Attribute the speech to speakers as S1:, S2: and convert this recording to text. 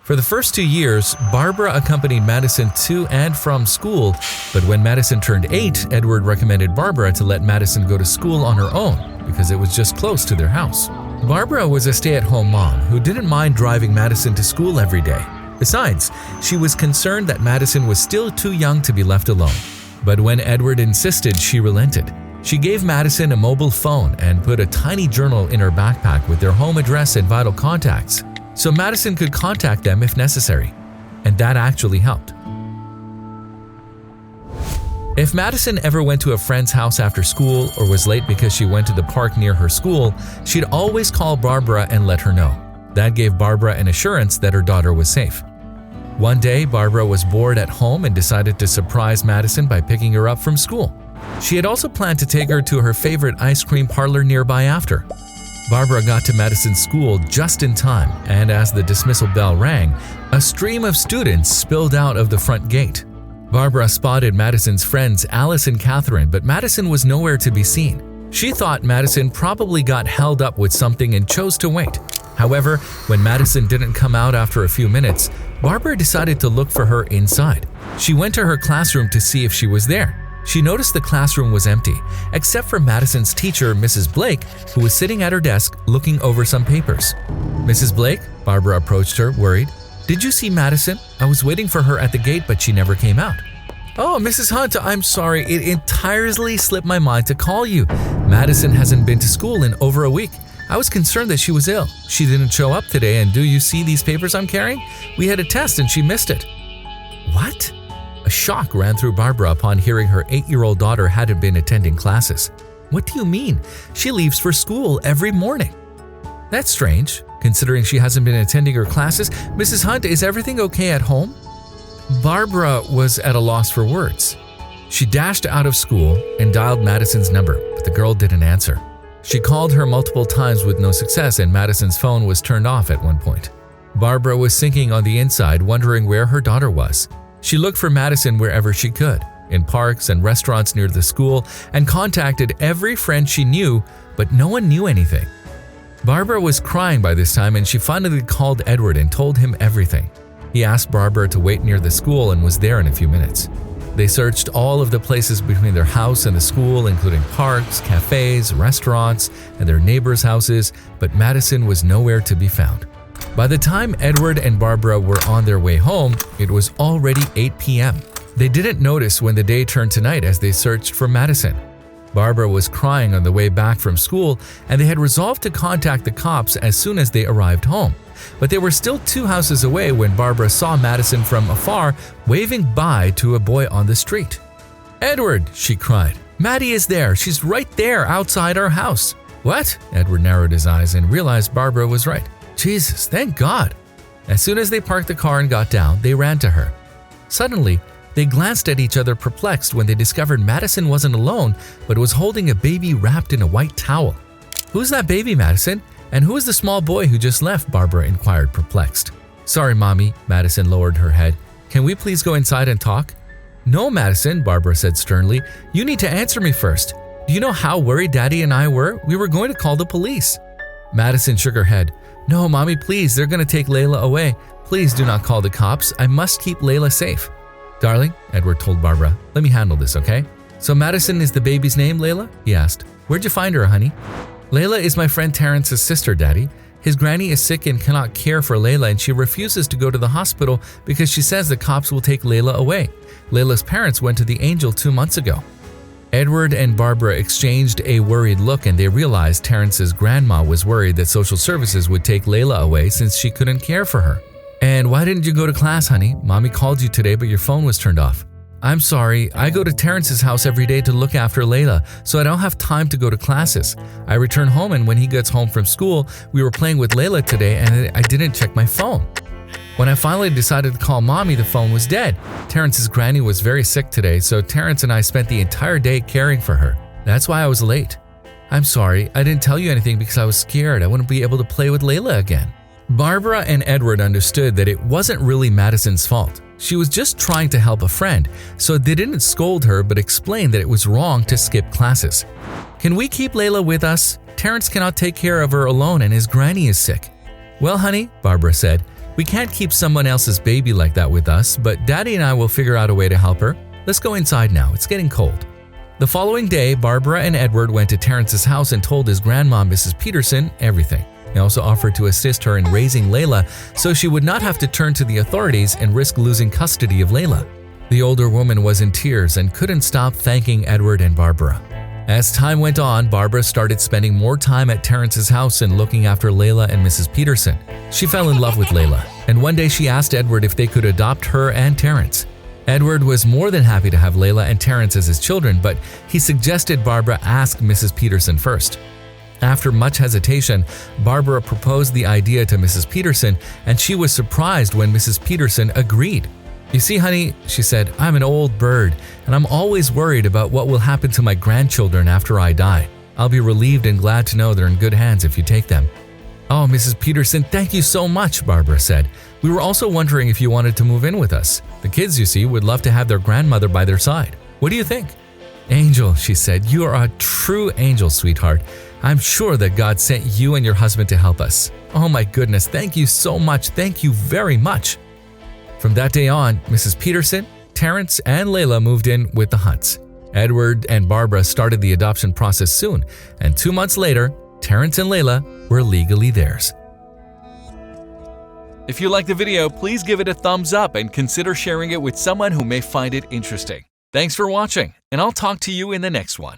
S1: For the first 2 years, Barbara accompanied Madison to and from school, but when Madison turned 8, Edward recommended Barbara to let Madison go to school on her own because it was just close to their house. Barbara was a stay-at-home mom who didn't mind driving Madison to school every day. Besides, she was concerned that Madison was still too young to be left alone. But when Edward insisted, she relented. She gave Madison a mobile phone and put a tiny journal in her backpack with their home address and vital contacts, so Madison could contact them if necessary. And that actually helped. If Madison ever went to a friend's house after school or was late because she went to the park near her school, she'd always call Barbara and let her know. That gave Barbara an assurance that her daughter was safe. One day, Barbara was bored at home and decided to surprise Madison by picking her up from school. She had also planned to take her to her favorite ice cream parlor nearby after. Barbara got to Madison's school just in time, and as the dismissal bell rang, a stream of students spilled out of the front gate. Barbara spotted Madison's friends Alice and Catherine, but Madison was nowhere to be seen. She thought Madison probably got held up with something and chose to wait. However, when Madison didn't come out after a few minutes, Barbara decided to look for her inside. She went to her classroom to see if she was there. She noticed the classroom was empty, except for Madison's teacher, Mrs. Blake, who was sitting at her desk looking over some papers. "Mrs. Blake?" Barbara approached her, worried. "Did you see Madison? I was waiting for her at the gate, but she never came out." "Oh, Mrs. Hunt, I'm sorry. It entirely slipped my mind to call you. Madison hasn't been to school in over a week. I was concerned that she was ill. She didn't show up today, and do you see these papers I'm carrying? We had a test and she missed it." "What?" A shock ran through Barbara upon hearing her 8-year-old daughter hadn't been attending classes. "What do you mean? She leaves for school every morning." "That's strange, considering she hasn't been attending her classes. Mrs. Hunt, is everything okay at home?" Barbara was at a loss for words. She dashed out of school and dialed Madison's number, but the girl didn't answer. She called her multiple times with no success, and Madison's phone was turned off at one point. Barbara was sinking on the inside, wondering where her daughter was. She looked for Madison wherever she could, in parks and restaurants near the school, and contacted every friend she knew, but no one knew anything. Barbara was crying by this time, and she finally called Edward and told him everything. He asked Barbara to wait near the school and was there in a few minutes. They searched all of the places between their house and the school, including parks, cafes, restaurants, and their neighbors' houses, but Madison was nowhere to be found. By the time Edward and Barbara were on their way home, it was already 8 p.m. They didn't notice when the day turned to night as they searched for Madison. Barbara was crying on the way back from school, and they had resolved to contact the cops as soon as they arrived home. But they were still 2 houses away when Barbara saw Madison from afar waving bye to a boy on the street. "Edward!" she cried. "Maddie is there. She's right there outside our house." "What?" Edward narrowed his eyes and realized Barbara was right. "Jesus, thank God." As soon as they parked the car and got down, they ran to her. Suddenly, they glanced at each other perplexed when they discovered Madison wasn't alone, but was holding a baby wrapped in a white towel. "Who's that baby, Madison? And who is the small boy who just left?" Barbara inquired, perplexed. "Sorry, Mommy," Madison lowered her head. "Can we please go inside and talk?" "No, Madison," Barbara said sternly. "You need to answer me first. Do you know how worried Daddy and I were? We were going to call the police." Madison shook her head. "No, Mommy, please, they're going to take Layla away. Please do not call the cops. I must keep Layla safe." "Darling," Edward told Barbara, "let me handle this, okay?" "So Madison is the baby's name, Layla?" he asked. "Where'd you find her, honey?" "Layla is my friend Terrence's sister, Daddy. His granny is sick and cannot care for Layla, and she refuses to go to the hospital because she says the cops will take Layla away. Layla's parents went to the Angel 2 months ago." Edward and Barbara exchanged a worried look, and they realized Terrence's grandma was worried that social services would take Layla away since she couldn't care for her. "And why didn't you go to class, honey? Mommy called you today, but your phone was turned off." "I'm sorry, I go to Terrence's house every day to look after Layla, so I don't have time to go to classes. I return home, and when he gets home from school, we were playing with Layla today and I didn't check my phone. When I finally decided to call Mommy, the phone was dead. Terrence's granny was very sick today, so Terrence and I spent the entire day caring for her. That's why I was late. I'm sorry, I didn't tell you anything because I was scared I wouldn't be able to play with Layla again." Barbara and Edward understood that it wasn't really Madison's fault. She was just trying to help a friend, so they didn't scold her but explained that it was wrong to skip classes. "Can we keep Layla with us? Terrence cannot take care of her alone and his granny is sick." "Well, honey," Barbara said, We can't keep someone else's baby like that with us, but Daddy and I will figure out a way to help her. Let's go inside now, it's getting cold." The following day, Barbara and Edward went to Terrence's house and told his grandma, Mrs. Peterson, everything. He also offered to assist her in raising Layla so she would not have to turn to the authorities and risk losing custody of Layla. The older woman was in tears and couldn't stop thanking Edward and Barbara. As time went on, Barbara started spending more time at Terrence's house and looking after Layla and Mrs. Peterson. She fell in love with Layla, and one day she asked Edward if they could adopt her and Terrence. Edward was more than happy to have Layla and Terrence as his children, but he suggested Barbara ask Mrs. Peterson first. After much hesitation, Barbara proposed the idea to Mrs. Peterson, and she was surprised when Mrs. Peterson agreed. "You see, honey," she said, "I'm an old bird, and I'm always worried about what will happen to my grandchildren after I die. I'll be relieved and glad to know they're in good hands if you take them." "Oh, Mrs. Peterson, thank you so much," Barbara said. "We were also wondering if you wanted to move in with us. The kids, you see, would love to have their grandmother by their side. What do you think?" "Angel," she said, "you are a true angel, sweetheart. I'm sure that God sent you and your husband to help us. Oh my goodness, thank you so much. Thank you very much." From that day on, Mrs. Peterson, Terrence, and Layla moved in with the Hunts. Edward and Barbara started the adoption process soon, and 2 months later, Terrence and Layla were legally theirs.
S2: If you like the video, please give it a thumbs up and consider sharing it with someone who may find it interesting. Thanks for watching, and I'll talk to you in the next one.